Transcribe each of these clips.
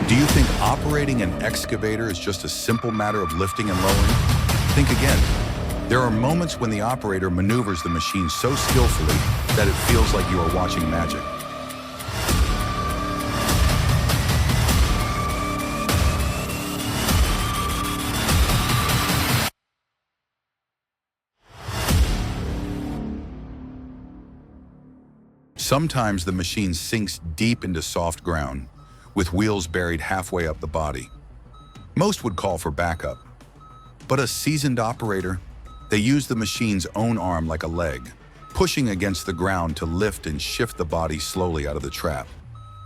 Do you think operating an excavator is just a simple matter of lifting and lowering? Think again. There are moments when the operator maneuvers the machine so skillfully that it feels like you are watching magic. Sometimes the machine sinks deep into soft ground, with wheels buried halfway up the body. Most would call for backup, but a seasoned operator, they use the machine's own arm like a leg, pushing against the ground to lift and shift the body slowly out of the trap.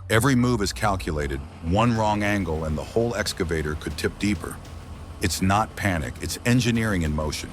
Every move is calculated, one wrong angle and the whole excavator could tip deeper. It's not panic, it's engineering in motion.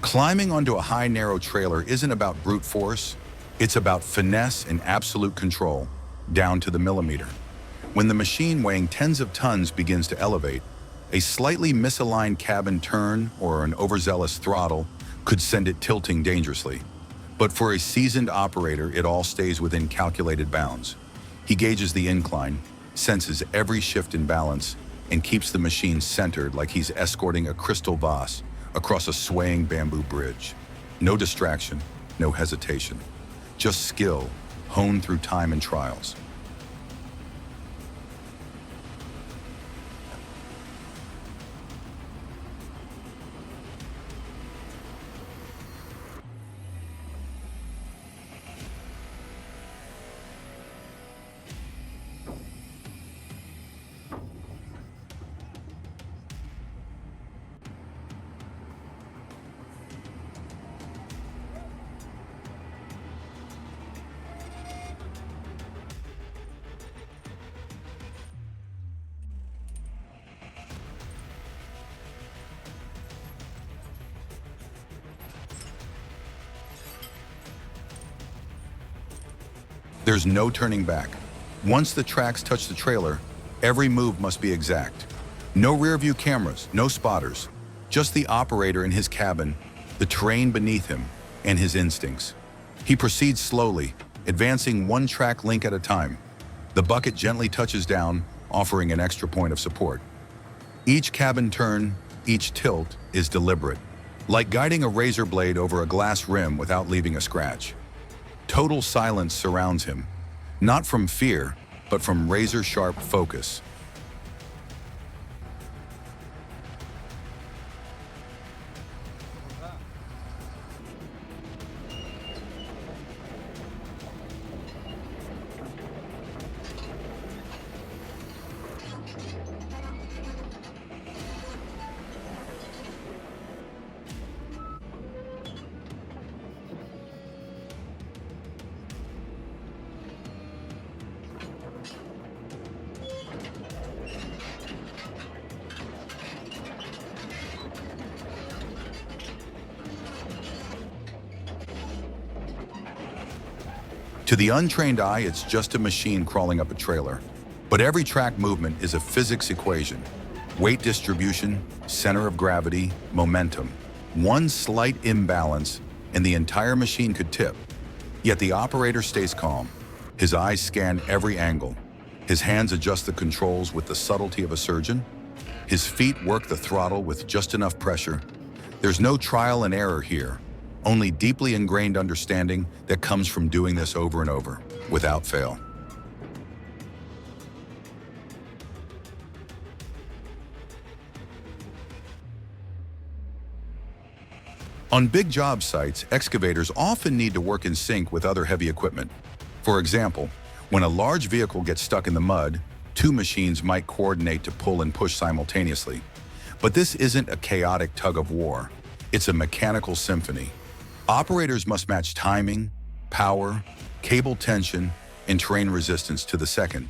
Climbing onto a high, narrow trailer isn't about brute force, it's about finesse and absolute control, down to the millimeter. When the machine weighing tens of tons begins to elevate, a slightly misaligned cabin turn or an overzealous throttle could send it tilting dangerously. But for a seasoned operator, it all stays within calculated bounds. He gauges the incline, senses every shift in balance, and keeps the machine centered like he's escorting a crystal vase across a swaying bamboo bridge. No distraction, no hesitation. Just skill, honed through time and trials. There's no turning back. Once the tracks touch the trailer, every move must be exact. No rear-view cameras, no spotters, just the operator in his cabin, the terrain beneath him, and his instincts. He proceeds slowly, advancing one track link at a time. The bucket gently touches down, offering an extra point of support. Each cabin turn, each tilt is deliberate, like guiding a razor blade over a glass rim without leaving a scratch. Total silence surrounds him, not from fear, but from razor-sharp focus. To the untrained eye, it's just a machine crawling up a trailer. But every track movement is a physics equation. Weight distribution, center of gravity, momentum. One slight imbalance, and the entire machine could tip. Yet the operator stays calm. His eyes scan every angle. His hands adjust the controls with the subtlety of a surgeon. His feet work the throttle with just enough pressure. There's no trial and error here. Only deeply ingrained understanding that comes from doing this over and over, without fail. On big job sites, excavators often need to work in sync with other heavy equipment. For example, When a large vehicle gets stuck in the mud, two machines might coordinate to pull and push simultaneously. But this isn't a chaotic tug of war. It's a mechanical symphony. Operators must match timing, power, cable tension, and terrain resistance to the second.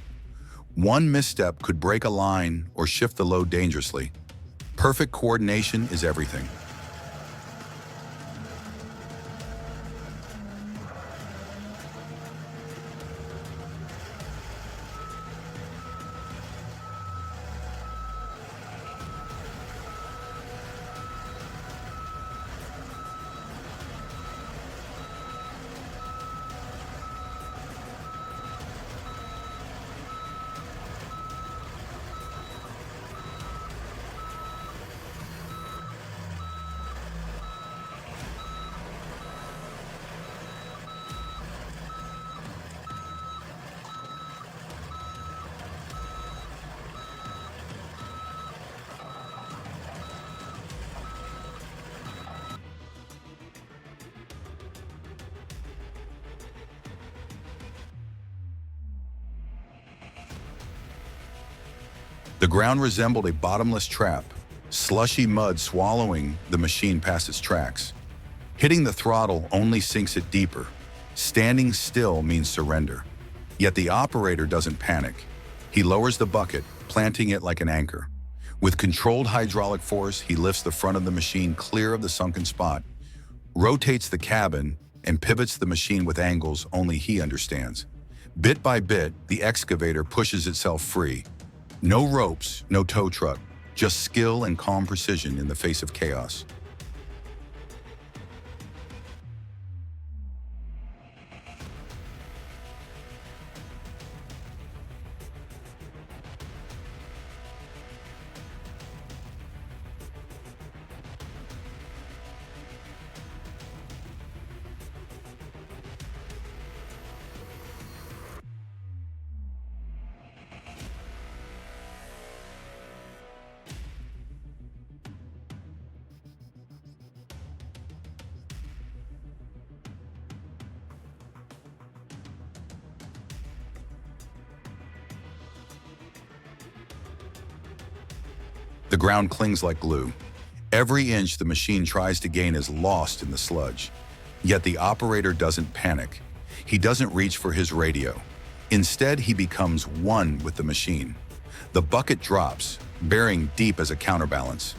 One misstep could break a line or shift the load dangerously. Perfect coordination is everything. The ground resembled a bottomless trap, slushy mud swallowing the machine past its tracks. Hitting the throttle only sinks it deeper. Standing still means surrender. Yet the operator doesn't panic. He lowers the bucket, planting it like an anchor. With controlled hydraulic force, he lifts the front of the machine clear of the sunken spot, rotates the cabin, and pivots the machine with angles only he understands. Bit by bit, the excavator pushes itself free. No ropes, no tow truck, just skill and calm precision in the face of chaos. The ground clings like glue. Every inch the machine tries to gain is lost in the sludge. Yet the operator doesn't panic. He doesn't reach for his radio. Instead, he becomes one with the machine. The bucket drops, burying deep as a counterbalance.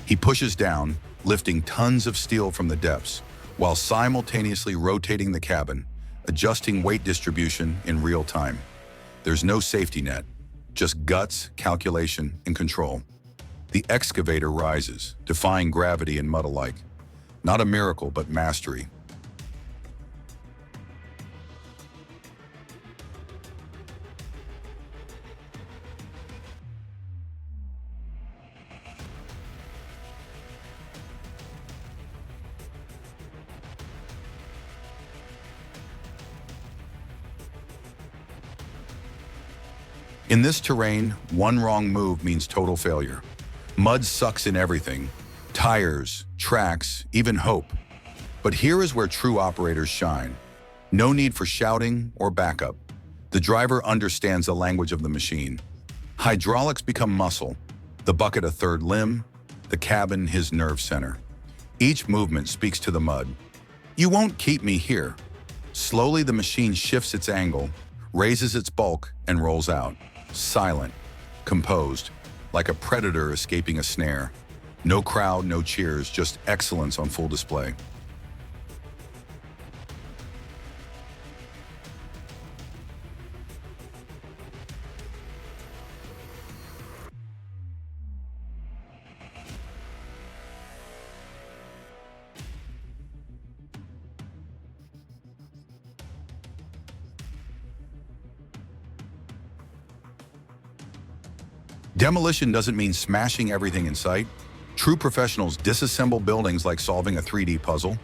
He pushes down, lifting tons of steel from the depths, while simultaneously rotating the cabin, adjusting weight distribution in real time. There's no safety net, just guts, calculation, and control. The excavator rises, defying gravity and mud alike. Not a miracle, but mastery. In this terrain, one wrong move means total failure. Mud sucks in everything, tires, tracks, even hope. But here is where true operators shine. No need for shouting or backup. The driver understands the language of the machine. Hydraulics become muscle, the bucket a third limb, the cabin his nerve center. Each movement speaks to the mud. You won't keep me here. Slowly the machine shifts its angle, raises its bulk, and rolls out. Silent, composed, like a predator escaping a snare. No crowd, no cheers, just excellence on full display. Demolition doesn't mean smashing everything in sight. True professionals disassemble buildings like solving a 3D puzzle.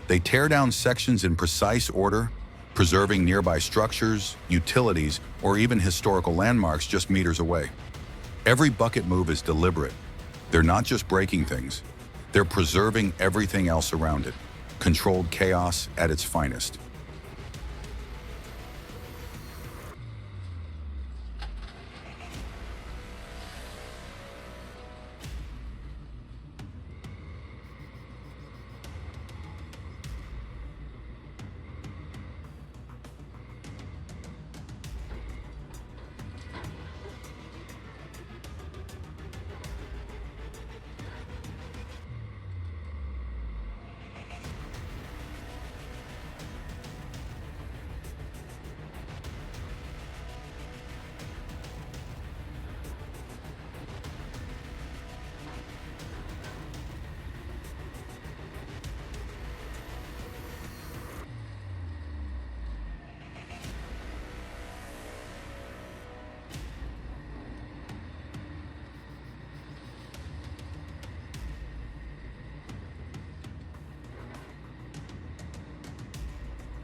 They tear down sections in precise order, preserving nearby structures, utilities, or even historical landmarks just meters away. Every bucket move is deliberate. They're not just breaking things, they're preserving everything else around it. Controlled chaos at its finest.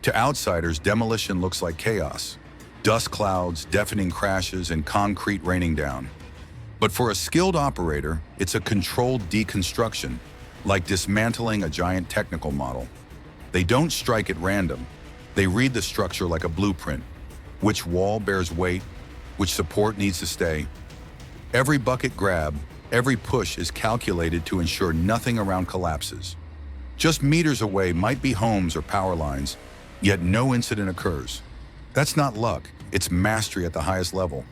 To outsiders, demolition looks like chaos. Dust clouds, deafening crashes, and concrete raining down. But for a skilled operator, it's a controlled deconstruction, like dismantling a giant technical model. They don't strike at random. They read the structure like a blueprint. Which wall bears weight? Which support needs to stay? Every bucket grab, every push is calculated to ensure nothing around collapses. Just meters away might be homes or power lines, yet no incident occurs. That's not luck, it's mastery at the highest level.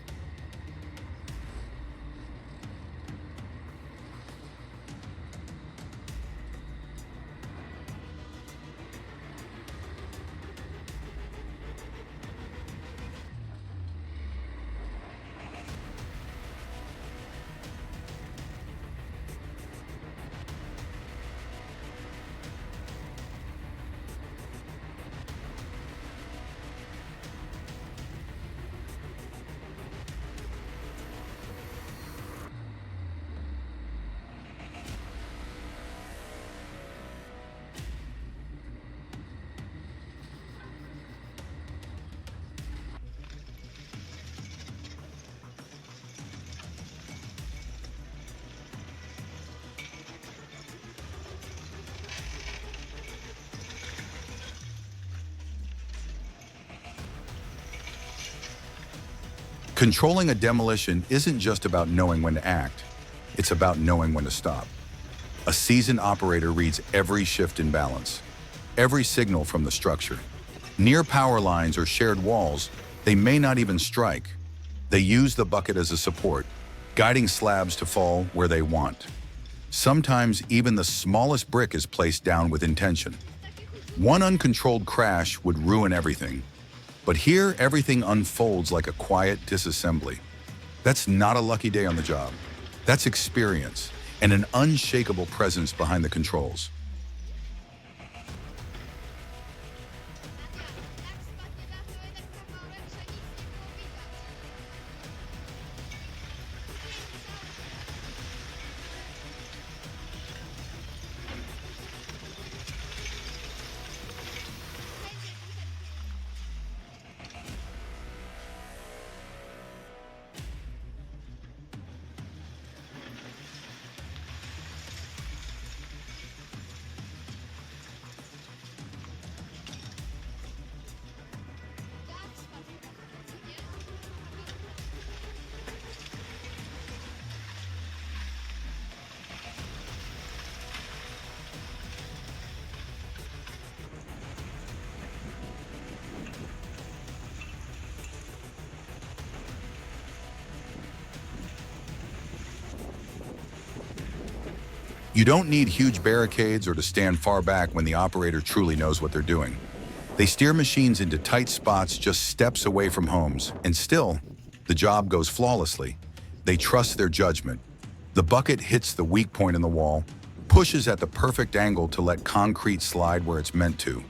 Controlling a demolition isn't just about knowing when to act, it's about knowing when to stop. A seasoned operator reads every shift in balance, every signal from the structure. Near power lines or shared walls, they may not even strike. They use the bucket as a support, guiding slabs to fall where they want. Sometimes even the smallest brick is placed down with intention. One uncontrolled crash would ruin everything. But here, everything unfolds like a quiet disassembly. That's not a lucky day on the job. That's experience and an unshakable presence behind the controls. You don't need huge barricades or to stand far back when the operator truly knows what they're doing. They steer machines into tight spots just steps away from homes, and still, the job goes flawlessly. They trust their judgment. The bucket hits the weak point in the wall, pushes at the perfect angle to let concrete slide where it's meant to.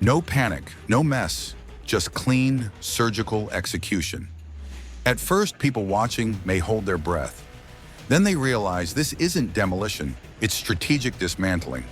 No panic, no mess, just clean, surgical execution. At first, people watching may hold their breath. Then they realize this isn't demolition, it's strategic dismantling.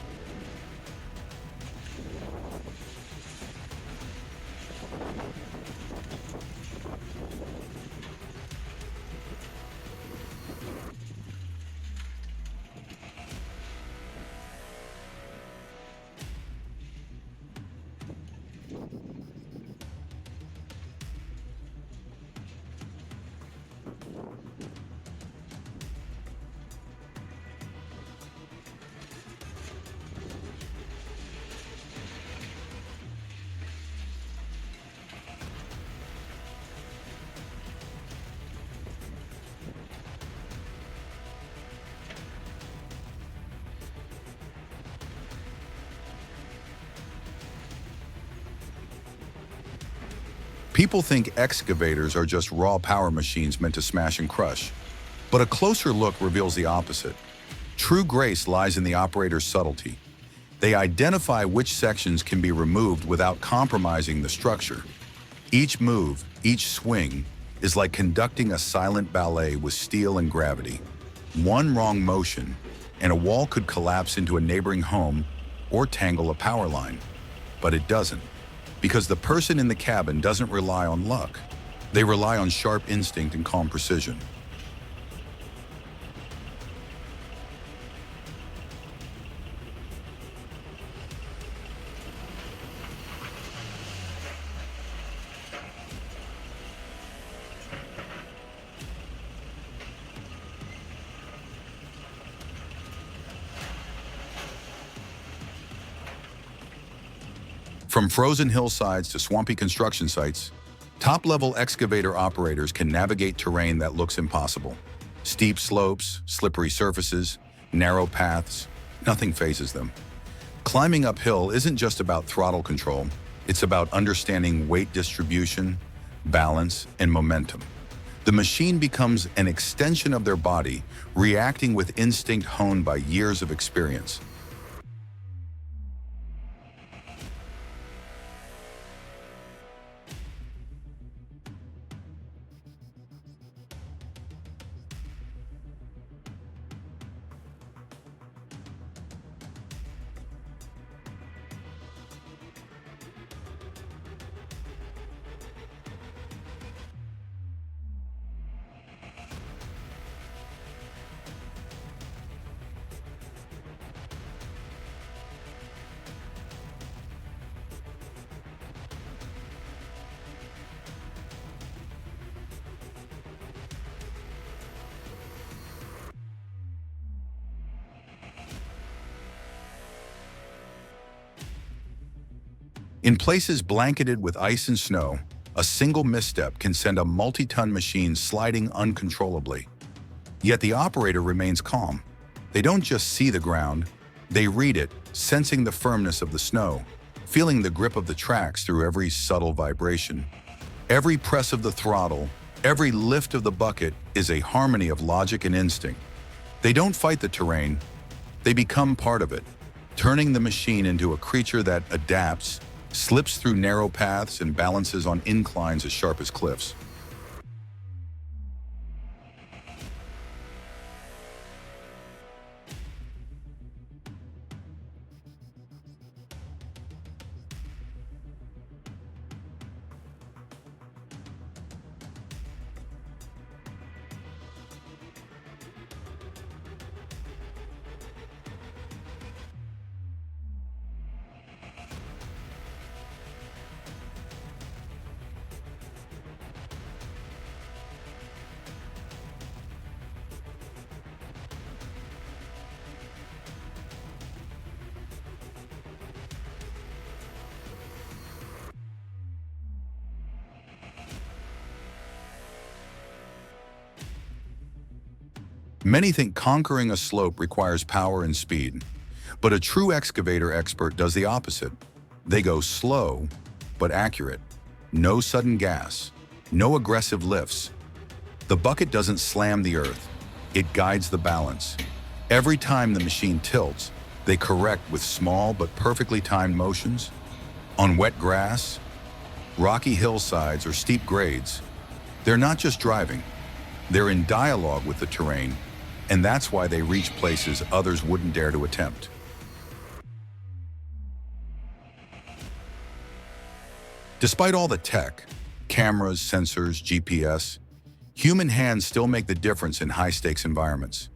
People think excavators are just raw power machines meant to smash and crush. But a closer look reveals the opposite. True grace lies in the operator's subtlety. They identify which sections can be removed without compromising the structure. Each move, each swing, is like conducting a silent ballet with steel and gravity. One wrong motion, and a wall could collapse into a neighboring home or tangle a power line. But it doesn't. because the person in the cabin doesn't rely on luck. They rely on sharp instinct and calm precision. From frozen hillsides to swampy construction sites, top-level excavator operators can navigate terrain that looks impossible. Steep slopes, slippery surfaces, narrow paths, nothing phases them. Climbing uphill isn't just about throttle control, it's about understanding weight distribution, balance, and momentum. The machine becomes an extension of their body, reacting with instinct honed by years of experience. In places blanketed with ice and snow, a single misstep can send a multi-ton machine sliding uncontrollably. Yet the operator remains calm. They don't just see the ground, they read it, sensing the firmness of the snow, feeling the grip of the tracks through every subtle vibration. Every press of the throttle, every lift of the bucket is a harmony of logic and instinct. They don't fight the terrain, they become part of it, turning the machine into a creature that adapts, slips through narrow paths, and balances on inclines as sharp as cliffs. Many think conquering a slope requires power and speed, but a true excavator expert does the opposite. They go slow, but accurate. No sudden gas, no aggressive lifts. The bucket doesn't slam the earth, it guides the balance. Every time the machine tilts, they correct with small but perfectly timed motions. On wet grass, rocky hillsides, or steep grades, they're not just driving, they're in dialogue with the terrain, and that's why they reach places others wouldn't dare to attempt. Despite all the tech, cameras, sensors, GPS, human hands still make the difference in high-stakes environments.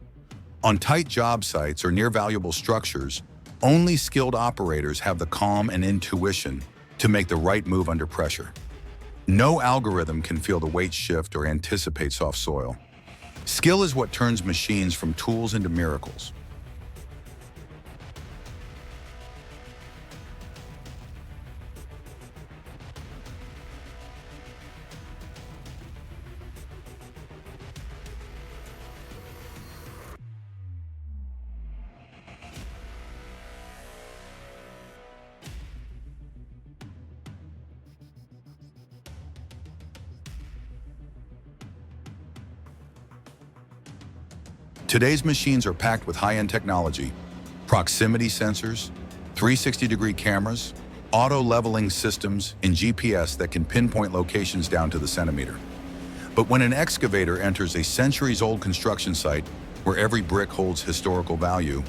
On tight job sites or near valuable structures, only skilled operators have the calm and intuition to make the right move under pressure. No algorithm can feel the weight shift or anticipate soft soil. Skill is what turns machines from tools into miracles. Today's machines are packed with high-end technology, proximity sensors, 360-degree cameras, auto-leveling systems, and GPS that can pinpoint locations down to the centimeter. But when an excavator enters a centuries-old construction site where every brick holds historical value,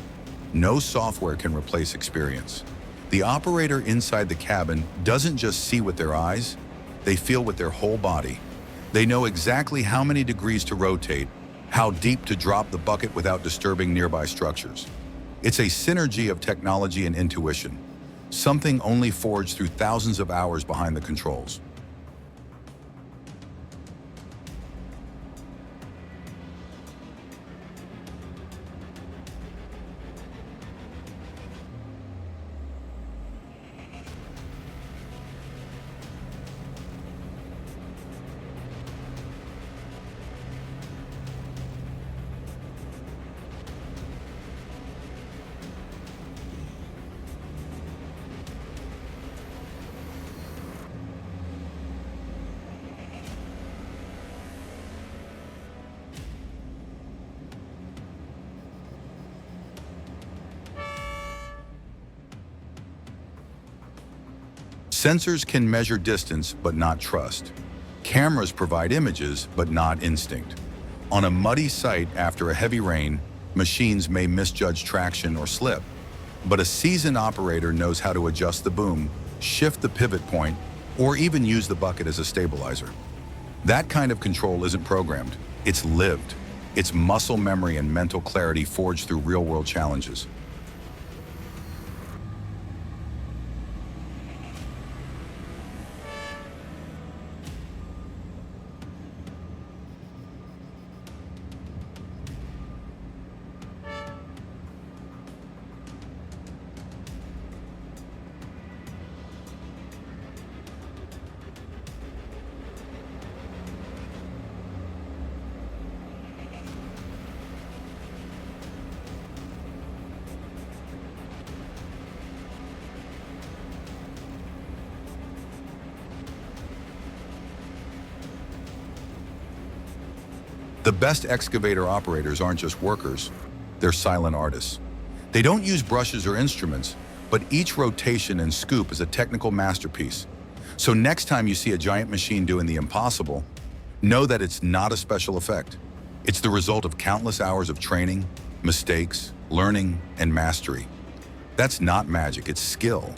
no software can replace experience. The operator inside the cabin doesn't just see with their eyes, they feel with their whole body. They know exactly how many degrees to rotate, how deep to drop the bucket without disturbing nearby structures. It's a synergy of technology and intuition, something only forged through thousands of hours behind the controls. Sensors can measure distance but not trust. Cameras provide images but not instinct. On a muddy site after a heavy rain, machines may misjudge traction or slip, but a seasoned operator knows how to adjust the boom, shift the pivot point, or even use the bucket as a stabilizer. That kind of control isn't programmed, it's lived. It's muscle memory and mental clarity forged through real-world challenges. The best excavator operators aren't just workers, they're silent artists. They don't use brushes or instruments, but each rotation and scoop is a technical masterpiece. So next time you see a giant machine doing the impossible, know that it's not a special effect. It's the result of countless hours of training, mistakes, learning, and mastery. That's not magic, it's skill.